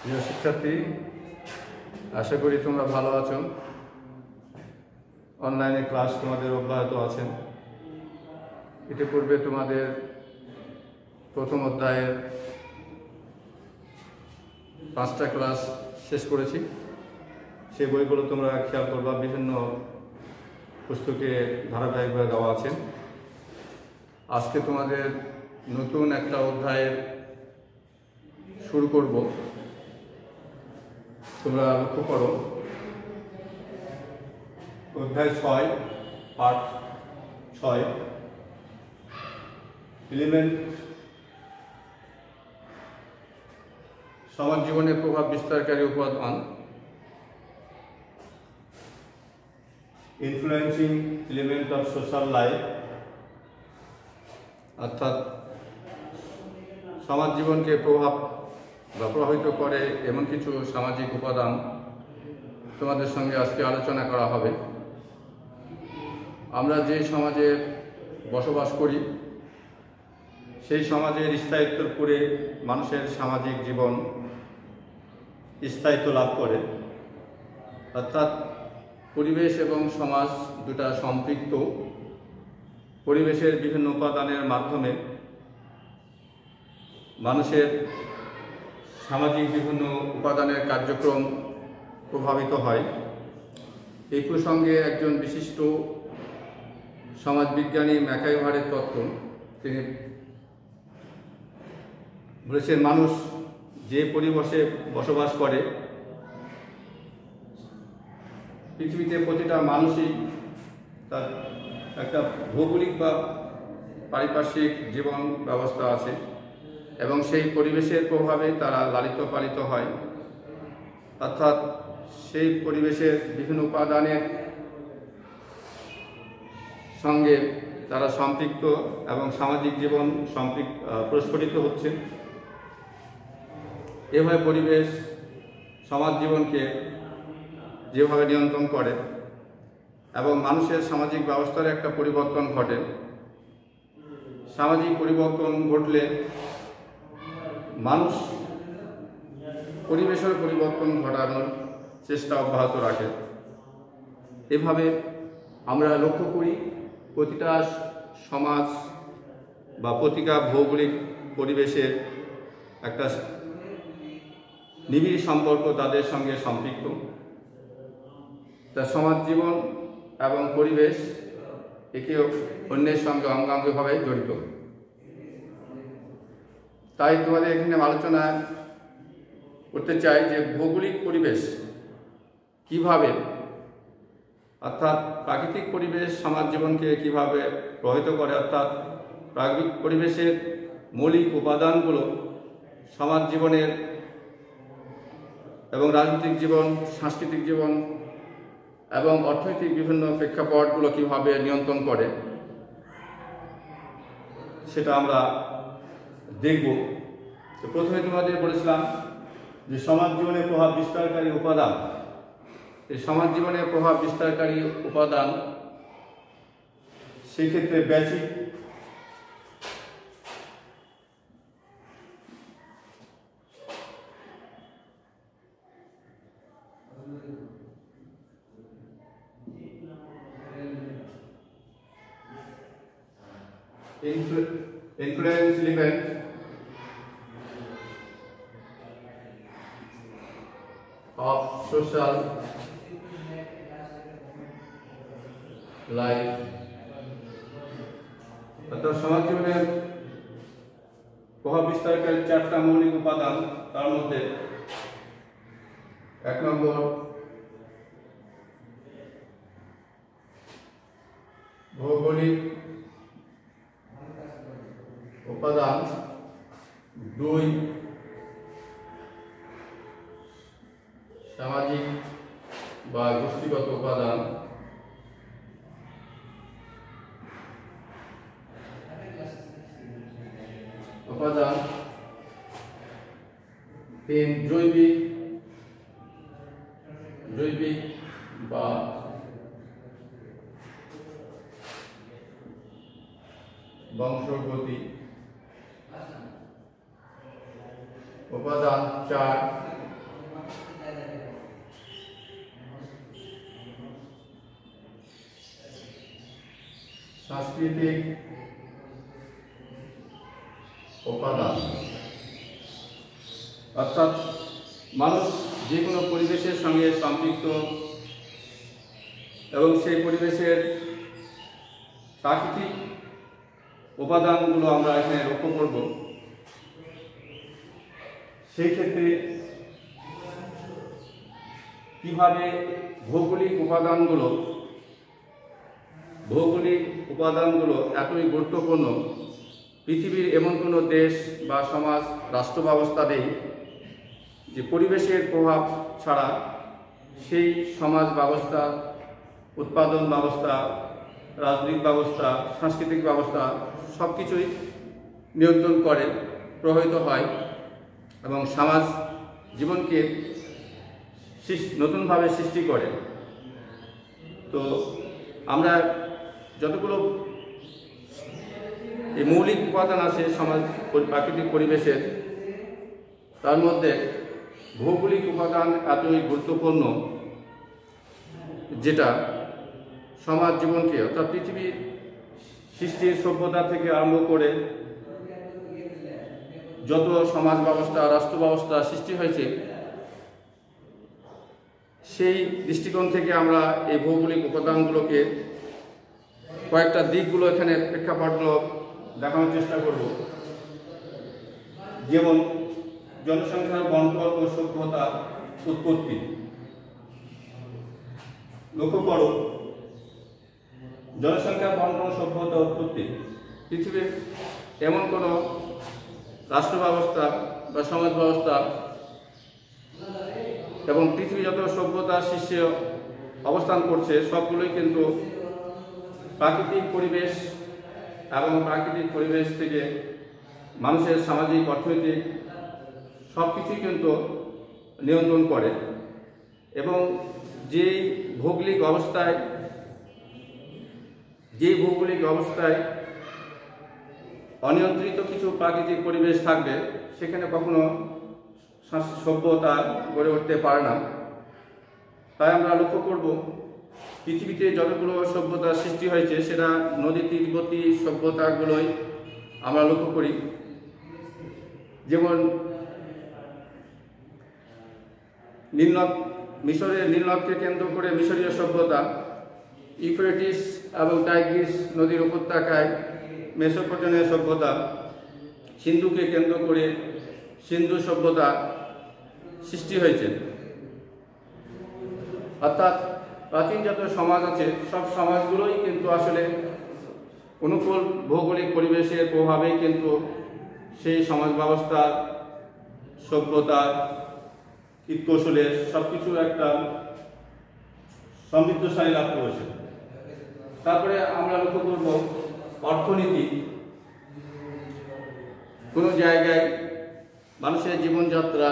প্রিয় শিক্ষার্থী, আশা করি তোমরা ভালো আছো। অনলাইনে ক্লাস তোমাদের অব্যাহত আছে। ইতিপূর্বে তোমাদের প্রথম অধ্যায়ের 5টা ক্লাস শেষ করেছি। সেই বইগুলো তোমরা খেয়াল করবা, বিভিন্ন পুস্তকে ধারাবাহিকভাবে দেওয়া আছে। আজকে তোমাদের নতুন একটা অধ্যায়ের শুরু করব। তোমরা লক্ষ্য করো, অধ্যায় 6, পার্ট 6, এলিমেন্ট, সমাজ জীবনে প্রভাব বিস্তারকারী উপাদান, influencing element of social life, অর্থাৎ সমাজ জীবনকে প্রভাবিত করে এমন কিছু সামাজিক উপাদান তোমাদের সঙ্গে আজকে আলোচনা করা হবে। আমরা যে সমাজে বসবাস করি সেই সমাজের স্থায়িত্বের উপরে মানুষের সামাজিক জীবন স্থায়িত্ব লাভ করে, অর্থাৎ পরিবেশ এবং সমাজ দুটা সম্পৃক্ত। পরিবেশের বিভিন্ন উপাদানের মাধ্যমে মানুষের সামাজিক বিভিন্ন উপাদানের কার্যক্রম প্রভাবিত হয়। এই প্রসঙ্গে একজন বিশিষ্ট সমাজবিজ্ঞানী ম্যাকাইভারের তত্ত্ব, তিনি বলেছেন, মানুষ যে পরিবেশে বসবাস করে, পৃথিবীতে প্রতিটা মানুষই তার একটা ভৌগোলিক বা পারিপার্শ্বিক জীবন ব্যবস্থা আছে এবং সেই পরিবেশের প্রভাবে তারা লালিত পালিত হয়। অর্থাৎ সেই পরিবেশের বিভিন্ন উপাদানের সঙ্গে তারা সম্পৃক্ত এবং সামাজিক জীবন প্রস্ফুটিত হচ্ছে। এভাবে পরিবেশ সমাজ জীবনকে যেভাবে নিয়ন্ত্রণ করে এবং মানুষের সামাজিক ব্যবস্থার একটা পরিবর্তন ঘটে। সামাজিক পরিবর্তন ঘটলে মানুষ পরিবেশের পরিবর্তন ঘটানোর চেষ্টা অব্যাহত রাখে। এভাবে আমরা লক্ষ্য করি প্রতিটা সমাজ বা প্রতিটা ভৌগোলিক পরিবেশের একটা নিবিড় সম্পর্ক তাদের সঙ্গে সম্পৃক্ত। তা সমাজ জীবন এবং পরিবেশ একে অন্যের সঙ্গে অঙ্গাঙ্গিভাবে জড়িত। তাই তোমাদের এখানে আলোচনা করতে চাই যে ভৌগোলিক পরিবেশ কিভাবে, অর্থাৎ প্রাকৃতিক পরিবেশ সমাজ জীবনকে কিভাবে প্রভাবিত করে, অর্থাৎ প্রাকৃতিক পরিবেশের মৌলিক উপাদানগুলো সমাজ জীবনের এবং রাজনৈতিক জীবন, সাংস্কৃতিক জীবন এবং অর্থনৈতিক বিভিন্ন প্রেক্ষাপটগুলো কিভাবে নিয়ন্ত্রণ করে সেটা আমরা দেখব। তো প্রথমে তোমাদের বলেছিলাম যে সমাজ জীবনে প্রভাব বিস্তারকারী উপাদান। এই সমাজ জীবনে প্রভাব বিস্তারকারী উপাদান সেই ক্ষেত্রে basic influence element of social life, অর্থাৎ সমাজ জীবনের প্রভাব বিস্তারকারী 4টা মৌলিক উপাদান। তার মধ্যে 1 নম্বর ভৌগোলিক উপাদান, 2 সামাজিক বা গোষ্ঠীগত উপাদান, 3 জৈবিক বা বংশগতি উপাদান, 4 সাংস্কৃতিক উপাদান, অর্থাৎ মানুষ যে কোনো পরিবেশের সঙ্গে সম্পৃক্ত এবং সেই পরিবেশের প্রাকৃতিক উপাদানগুলো আমরা এখানে লক্ষ্য করব। সেই ক্ষেত্রে কিভাবে ভৌগোলিক উপাদানগুলো এতই গুরুত্বপূর্ণ, পৃথিবীর এমন কোনো দেশ বা সমাজ রাষ্ট্র ব্যবস্থা নেই যে পরিবেশের প্রভাব ছাড়া সেই সমাজ ব্যবস্থা, উৎপাদন ব্যবস্থা, রাজনৈতিক ব্যবস্থা, সাংস্কৃতিক ব্যবস্থা সব কিছুই নিয়ন্ত্রণ করে, প্রভাবিত হয় এবং সমাজ জীবনকে নতুনভাবে সৃষ্টি করে। তো আমরা যতগুলো এই মৌলিক উপাদান আছে সমাজ প্রাকৃতিক পরিবেশের, তার মধ্যে ভৌগোলিক উপাদান এতই গুরুত্বপূর্ণ যেটা সমাজ জীবনকে, অর্থাৎ পৃথিবীর সৃষ্টির সভ্যতা থেকে আরম্ভ করে যত সমাজ ব্যবস্থা, রাষ্ট্র ব্যবস্থা সৃষ্টি হয়েছে, সেই দৃষ্টিকোণ থেকে আমরা এই ভৌগোলিক উপাদানগুলোকে কয়েকটা দিকগুলো এখানে প্রেক্ষাপটগুলো দেখানোর চেষ্টা করব। যেমন জনসংখ্যার বন্টন ও সভ্যতার উৎপত্তি। লক্ষ্য করো, জনসংখ্যা বন্টন, সভ্যতা, উৎপত্তি। পৃথিবীর এমন কোনো রাষ্ট্র ব্যবস্থা বা সমাজ ব্যবস্থা এবং পৃথিবী যত সভ্যতার শীর্ষে অবস্থান করছে সবগুলোই কিন্তু প্রাকৃতিক পরিবেশ এবং প্রাকৃতিক পরিবেশ থেকে মানুষের সামাজিক, অর্থনৈতিক সব কিছুই কিন্তু নিয়ন্ত্রণ করে। এবং যেই ভৌগোলিক অবস্থায় অনিয়ন্ত্রিত কিছু প্রাকৃতিক পরিবেশ থাকবে, সেখানে কখনো সভ্যতা গড়ে উঠতে পারে না। তাই আমরা লক্ষ্য করব, পৃথিবীতে যতগুলো সভ্যতার সৃষ্টি হয়েছে সেটা নদী তীরবর্তী সভ্যতাগুলোই আমরা লক্ষ্য করি। যেমন মিশরের নীলনদকে কেন্দ্র করে মিশরীয় সভ্যতা, ইউফ্রেটিস এবং টাইগ্রিস নদীর উপত্যকায় মেসোপটেমিয় সভ্যতা, সিন্ধুকে কেন্দ্র করে সিন্ধু সভ্যতা সৃষ্টি হয়েছে। অর্থাৎ প্রাচীন যত সমাজ আছে সব সমাজগুলোই কিন্তু আসলে অনুকূল ভৌগোলিক পরিবেশের প্রভাবেই কিন্তু সেই সমাজ ব্যবস্থা, সভ্যতা, কীটকৌশলের সবকিছু একটা সমৃদ্ধশালী লাভ করেছে। তারপরে আমরা লক্ষ্য করব অর্থনীতি। কোনো জায়গায় মানুষের জীবনযাত্রা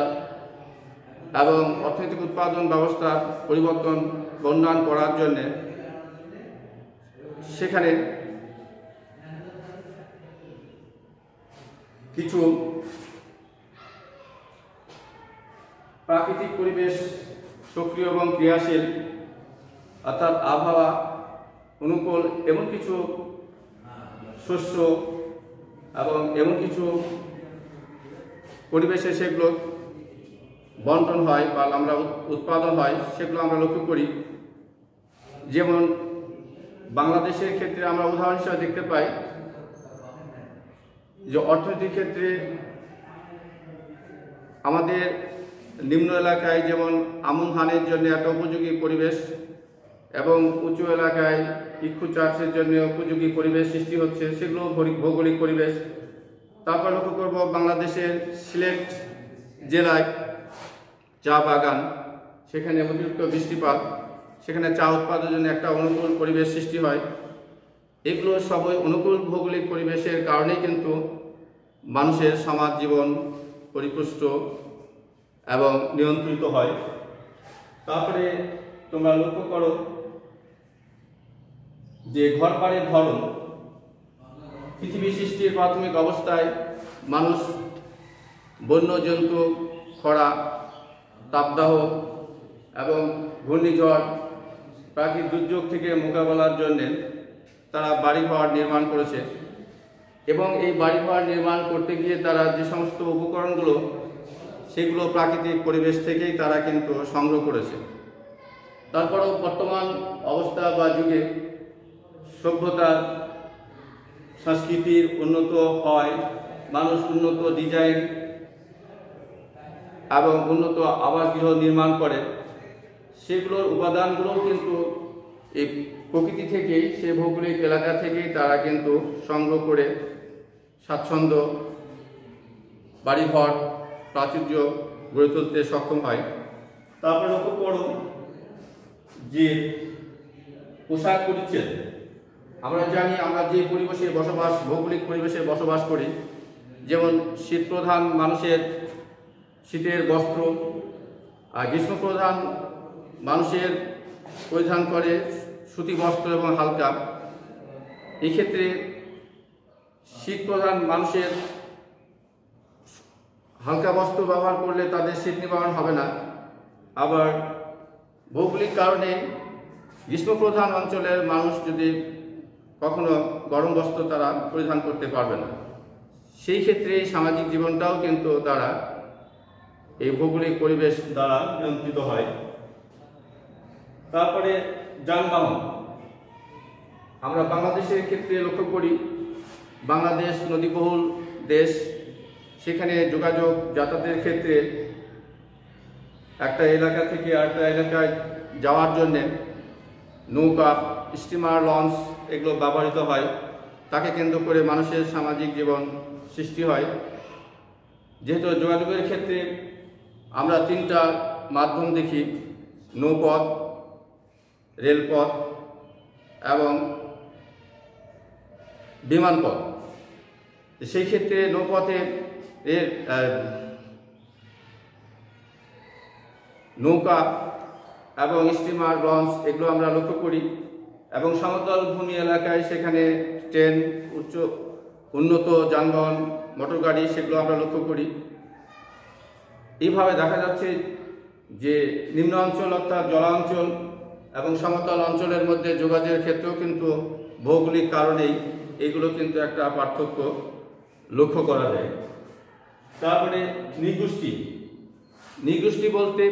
এবং অর্থনৈতিক উৎপাদন ব্যবস্থার পরিবর্তন, উন্নয়ন করার জন্যে সেখানে কিছু প্রাকৃতিক পরিবেশ সক্রিয় এবং ক্রিয়াশীল, অর্থাৎ আবহাওয়া অনুকূল এমন কিছু শস্য এবং এমন কিছু পরিবেশে সেগুলো বন্টন হয় বা আমরা উৎপাদন হয়, সেগুলো আমরা লক্ষ্য করি। যেমন বাংলাদেশের ক্ষেত্রে আমরা উদাহরণ হিসেবে দেখতে পাই যে অর্থনীতির ক্ষেত্রে আমাদের নিম্ন এলাকায় যেমন আমন ধানের জন্য একটা উপযোগী পরিবেশ এবং উঁচু এলাকায় ইক্ষু চাষের জন্য উপযোগী পরিবেশ সৃষ্টি হচ্ছে, সেগুলো ভৌগোলিক পরিবেশ। তারপর লক্ষ্য করব বাংলাদেশের সিলেট জেলায় চা বাগান, সেখানে অতিরিক্ত বৃষ্টিপাত, সেখানে চা উৎপাদনের জন্য একটা অনুকূল পরিবেশ সৃষ্টি হয়। এগুলো সবই অনুকূল ভৌগোলিক পরিবেশের কারণেই কিন্তু মানুষের সমাজ জীবন পরিপুষ্ট এবং নিয়ন্ত্রিত হয়। তারপরে তোমরা লক্ষ্য করো যে ঘর বাড়ির ধরন। পৃথিবী সৃষ্টির প্রাথমিক অবস্থায় মানুষ বন্যজন্তু, খরা, তাপদাহ এবং ঘূর্ণিঝড়, প্রাকৃতিক দুর্যোগ থেকে মোকাবেলার জন্যে তারা বাড়িঘর নির্মাণ করেছে এবং এই বাড়িঘর নির্মাণ করতে গিয়ে তারা যে সমস্ত উপকরণগুলো সেগুলো প্রাকৃতিক পরিবেশ থেকেই তারা কিন্তু সংগ্রহ করেছে। তারপরেও বর্তমান অবস্থা বা যুগে সভ্যতা সংস্কৃতির উন্নত হয়, মানুষ উন্নত ডিজাইন এবং উন্নত আবাসগৃহ নির্মাণ করে, সেগুলোর উপাদানগুলোও কিন্তু এই প্রকৃতি থেকেই, সে ভৌগোলিক এলাকা থেকেই তারা কিন্তু সংগ্রহ করে স্বাচ্ছন্দ্য বাড়িঘর প্রাচুর্য গড়ে তুলতে সক্ষম হয়। তারপরে লক্ষ্য করো যে পোশাক পরিচ্ছদ, আমরা জানি আমরা যে পরিবেশে বসবাস, ভৌগোলিক পরিবেশে বসবাস করি, যেমন শীত প্রধান মানুষের শীতের বস্ত্র, আর গ্রীষ্ম প্রধান মানুষের পরিধান করে সুতি বস্ত্র এবং হালকা। এক্ষেত্রে শীত প্রধান মানুষের হালকা বস্ত্র ব্যবহার করলে তাদের শীত নিবারণ হবে না, আবার ভৌগোলিক কারণে গ্রীষ্ম প্রধান অঞ্চলের মানুষ যদি কখনো গরম বস্ত্র তারা পরিধান করতে পারবে না। সেই ক্ষেত্রে সামাজিক জীবনটাও কিন্তু তারা এই ভৌগোলিক পরিবেশ দ্বারা নিয়ন্ত্রিত হয়। তারপরে যানবাহন, আমরা বাংলাদেশের ক্ষেত্রে লক্ষ্য করি, বাংলাদেশ নদীবহুল দেশ, সেখানে যোগাযোগ যাতায়াতের ক্ষেত্রে একটা এলাকা থেকে আরেকটা এলাকায় যাওয়ার জন্যে নৌকা, স্টিমার, লঞ্চ এগুলো ব্যবহৃত হয়। তাকে কেন্দ্র করে মানুষের সামাজিক জীবন সৃষ্টি হয়। যেহেতু যোগাযোগের ক্ষেত্রে আমরা তিনটা মাধ্যম দেখি, নৌপথ, রেলপথ এবং বিমানপথ। সেই ক্ষেত্রে নৌপথে নৌকা এবং স্টিমার, লঞ্চ এগুলো আমরা লক্ষ্য করি, এবং সমতল ভূমি এলাকায় সেখানে ট্রেন, উন্নত যানবাহন, মোটর গাড়ি সেগুলো আমরা লক্ষ্য করি। এইভাবে দেখা যাচ্ছে যে নিম্ন অঞ্চল অর্থাৎ জলাঞ্চল এবং সমতল অঞ্চলের মধ্যে যোগাযোগের ক্ষেত্রেও কিন্তু ভৌগোলিক কারণেই এগুলো কিন্তু একটা পার্থক্য লক্ষ্য করা যায়। তারপরে নৃগোষ্ঠী বলতে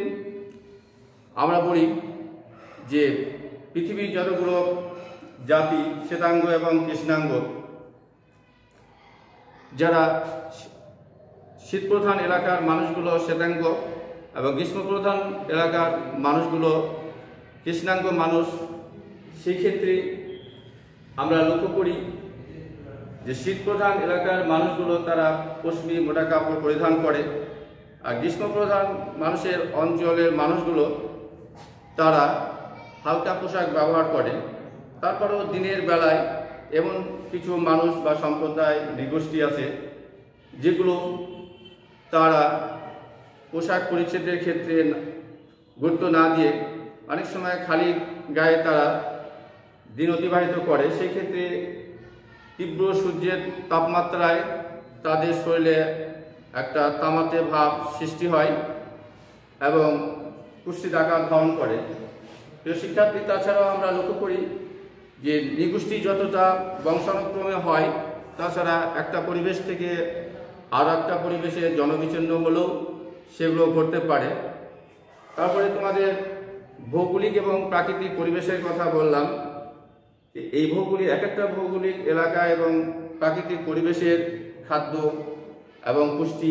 আমরা বলি যে পৃথিবীর যতগুলো জাতি, শ্বেতাঙ্গ এবং কৃষ্ণাঙ্গ, যারা শীতপ্রধান এলাকার মানুষগুলো শ্বেতাঙ্গ এবং গ্রীষ্মপ্রধান এলাকার মানুষগুলো কৃষ্ণাঙ্গ মানুষ, সেই ক্ষেত্রে আমরা লক্ষ্য করি যে শীতপ্রধান এলাকার মানুষগুলো তারা পশমি মোটা কাপড় পরিধান করে, আর গ্রীষ্মপ্রধান মানুষের অঞ্চলের মানুষগুলো তারা হালকা পোশাক ব্যবহার করে। তারপরেও দিনের বেলায় এমন কিছু মানুষ বা সম্প্রদায়, নৃগোষ্ঠী আছে যেগুলো তারা পোশাক পরিচ্ছদের ক্ষেত্রে গুরুত্ব না দিয়ে অনেক সময় খালি গায়ে তারা দিন অতিবাহিত করে। সেই ক্ষেত্রে তীব্র সূর্যের তাপমাত্রায় তাদের শরীরে একটা তামাটে ভাব সৃষ্টি হয় এবং কুষ্ঠির আকার ধারণ করে। প্রিয় শিক্ষার্থী, তাছাড়াও আমরা লক্ষ্য করি যে নৃগোষ্ঠী যতটা বংশানুক্রমে হয়, তাছাড়া একটা পরিবেশ থেকে আর একটা পরিবেশে জনবিচ্ছিন্ন হলেও সেগুলো ঘটতে পারে। তারপরে তোমাদের ভৌগোলিক এবং প্রাকৃতিক পরিবেশের কথা বললাম। এই ভৌগোলিক, এক একটা ভৌগোলিক এলাকা এবং প্রাকৃতিক পরিবেশের খাদ্য এবং পুষ্টি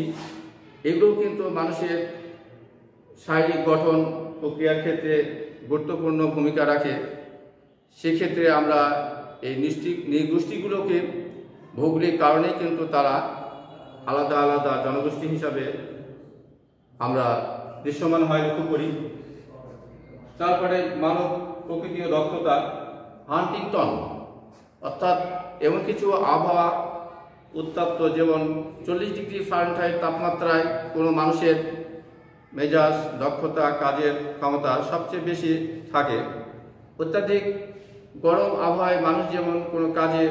এগুলোও কিন্তু মানুষের শারীরিক গঠন প্রক্রিয়ার ক্ষেত্রে গুরুত্বপূর্ণ ভূমিকা রাখে। সেক্ষেত্রে আমরা এই নৃগোষ্ঠীগুলোকে ভৌগোলিক কারণেই কিন্তু তারা আলাদা আলাদা জনগোষ্ঠী হিসাবে আমরা দৃশ্যমান হয় লক্ষ্য করি। তারপরে মানব প্রকৃতির দক্ষতা, হান্টিংটন, অর্থাৎ এমন কিছু আবহাওয়া উত্তপ্ত, যেমন 40 ডিগ্রি ফারেনহাইট তাপমাত্রায় কোনো মানুষের মেজাজ, দক্ষতা, কাজের ক্ষমতা সবচেয়ে বেশি থাকে। অত্যাধিক গরম আবহাওয়ায় মানুষ যেমন কোনো কাজে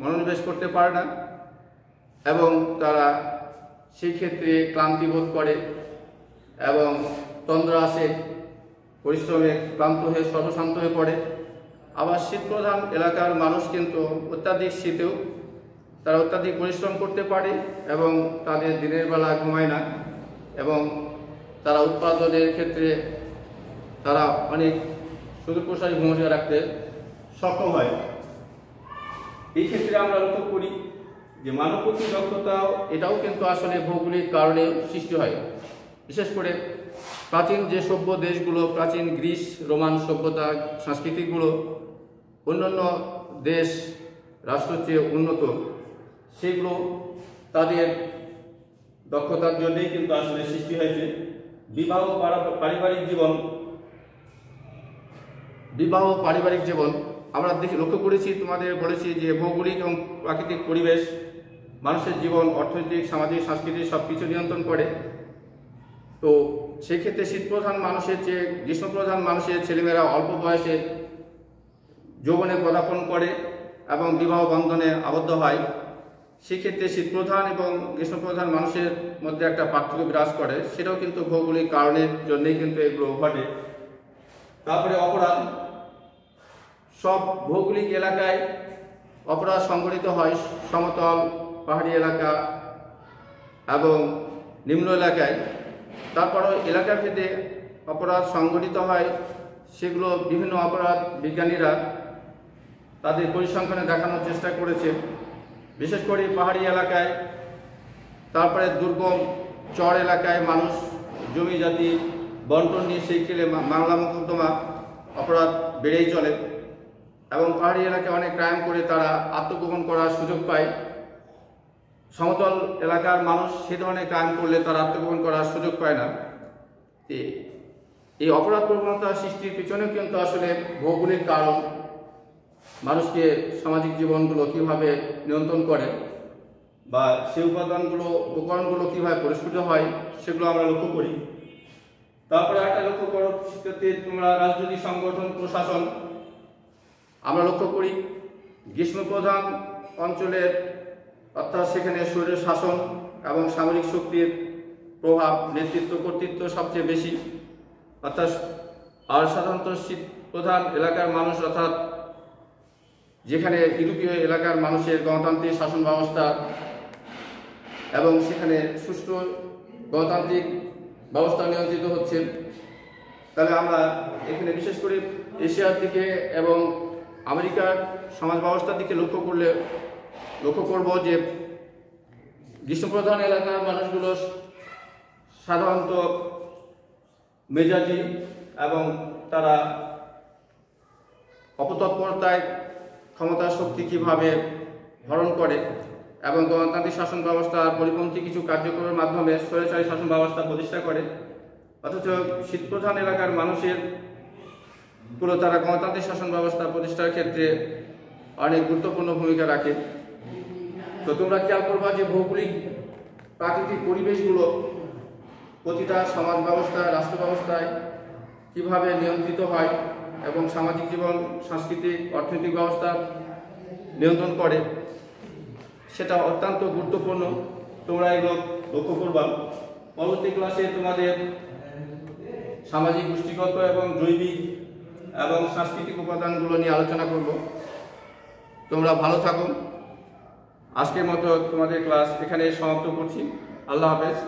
মনোনিবেশ করতে পারে না এবং তারা সেই ক্ষেত্রে ক্লান্তি বোধ করে এবং তন্দ্রা আসে, পরিশ্রমে ক্লান্ত হয়ে সর্বশান্ত হয়ে পড়ে। আবার শীতপ্রধান এলাকার মানুষ কিন্তু অত্যাধিক শীতেও তারা অত্যাধিক পরিশ্রম করতে পারে এবং তাদের দিনের বেলা ঘুমায় না এবং তারা উৎপাদনের ক্ষেত্রে তারা অনেক সুদূরপ্রসারী ভূমিকা রাখতে সক্ষম হয়। এই ক্ষেত্রে আমরা লক্ষ্য করি যে মানবপ্রতি দক্ষতাও এটাও কিন্তু আসলে ভৌগোলিক কারণে সৃষ্টি হয়। বিশেষ করে প্রাচীন যে সভ্য দেশগুলো, প্রাচীন গ্রিস রোমান সভ্যতা সংস্কৃতিগুলো অন্যান্য দেশ রাষ্ট্রের চেয়ে উন্নত, সেগুলো তাদের দক্ষতার জন্যই কিন্তু আসলে সৃষ্টি হয়েছে। বিবাহ পারিবারিক জীবন আমরা লক্ষ্য করেছি, তোমাদের বলেছি যে ভৌগোলিক এবং প্রাকৃতিক পরিবেশ মানুষের জীবন, অর্থনৈতিক, সামাজিক, সাংস্কৃতিক সব কিছু নিয়ন্ত্রণ করে। তো সেক্ষেত্রে শীতপ্রধান মানুষের চেয়ে গ্রীষ্মপ্রধান মানুষের ছেলেমেয়েরা অল্প বয়সে যৌবনে পদার্পণ করে এবং বিবাহ বন্ধনে আবদ্ধ হয়। সেক্ষেত্রে শীতপ্রধান এবং গ্রীষ্মপ্রধান মানুষের মধ্যে একটা পার্থক্য বিরাজ করে, সেটাও কিন্তু ভৌগোলিক কারণের জন্যই কিন্তু এগুলো ঘটে। তারপরে অপরাধ, সব ভৌগোলিক এলাকায় অপরাধ সংঘটিত হয়, সমতল, পাহাড়ি এলাকা এবং নিম্ন এলাকায়। তারপরও এলাকা ভেদে অপরাধ সংঘটিত হয়, সেগুলো বিভিন্ন অপরাধ বিজ্ঞানীরা তাদের পরিসংখ্যানে দেখানোর চেষ্টা করেছে। বিশেষ করে পাহাড়ি এলাকায়, তারপরে দুর্গম চর এলাকায় মানুষ জমি জাতি বন্টন নিয়ে সেই খেলে মামলা মোকদ্দমা অপরাধ বেড়েই চলে এবং পাহাড়ি এলাকায় অনেক ক্রাইম করে তারা আত্মগোপন করার সুযোগ পায়। সমতল এলাকার মানুষ সে ধরনের ক্রাইম করলে তারা আত্মগোপন করার সুযোগ পায় না। এই অপরাধ প্রবণতা সৃষ্টির পিছনেও কিন্তু আসলে ভৌগোলিক কারণ, মানুষকে সামাজিক জীবনগুলো কীভাবে নিয়ন্ত্রণ করে বা সেই উপকরণগুলো কীভাবে পরিস্ফুট হয় সেগুলো আমরা লক্ষ্য করি। তারপরে একটা লক্ষ্য করো, তোমরা রাজনৈতিক সংগঠন, প্রশাসন আমরা লক্ষ্য করি গ্রীষ্মপ্রধান অঞ্চলের, অর্থাৎ সেখানে শরীর শাসন এবং সামরিক শক্তির প্রভাব, নেতৃত্ব, কর্তৃত্ব সবচেয়ে বেশি। অর্থাৎ আর সাধারণত শীতপ্রধান এলাকার মানুষ, অর্থাৎ যেখানে ইউরোপীয় এলাকার মানুষের গণতান্ত্রিক শাসন ব্যবস্থা এবং সেখানে সুষ্ঠু গণতান্ত্রিক ব্যবস্থা নিয়ন্ত্রিত হচ্ছে, তাহলে আমরা এখানে বিশেষ করে এশিয়ার দিকে এবং আমেরিকার সমাজ ব্যবস্থার দিকে লক্ষ্য করব যে গ্রীষ্মপ্রধান এলাকার মানুষগুলো সাধারণত মেজাজি এবং তারা অপতৎপরতায় ক্ষমতা শক্তি কীভাবে হরণ করে এবং গণতান্ত্রিক শাসন ব্যবস্থার পরিপন্থী কিছু কার্যক্রমের মাধ্যমে স্বৈরাচারী শাসন ব্যবস্থা প্রতিষ্ঠা করে। অথচ শীতপ্রধান এলাকার মানুষের পুরো তারা গণতান্ত্রিক শাসন ব্যবস্থা প্রতিষ্ঠার ক্ষেত্রে অনেক গুরুত্বপূর্ণ ভূমিকা রাখে। তো তোমরা খেয়াল করবা যে ভৌগোলিক প্রাকৃতিক পরিবেশগুলো প্রতিটা সমাজ ব্যবস্থা, রাষ্ট্র ব্যবস্থায় কীভাবে নিয়ন্ত্রিত হয় এবং সামাজিক জীবন, সাংস্কৃতিক, অর্থনৈতিক ব্যবস্থা নিয়ন্ত্রণ করে, সেটা অত্যন্ত গুরুত্বপূর্ণ। তোমরা এগুলো লক্ষ্য করবা। পরবর্তী ক্লাসে তোমাদের সামাজিক, গোষ্ঠীগত এবং জৈবিক এবং সাংস্কৃতিক উপাদানগুলো নিয়ে আলোচনা করব। তোমরা ভালো থাকো। আজকের মতো তোমাদের ক্লাস এখানে সমাপ্ত করছি। আল্লাহ হাফেজ।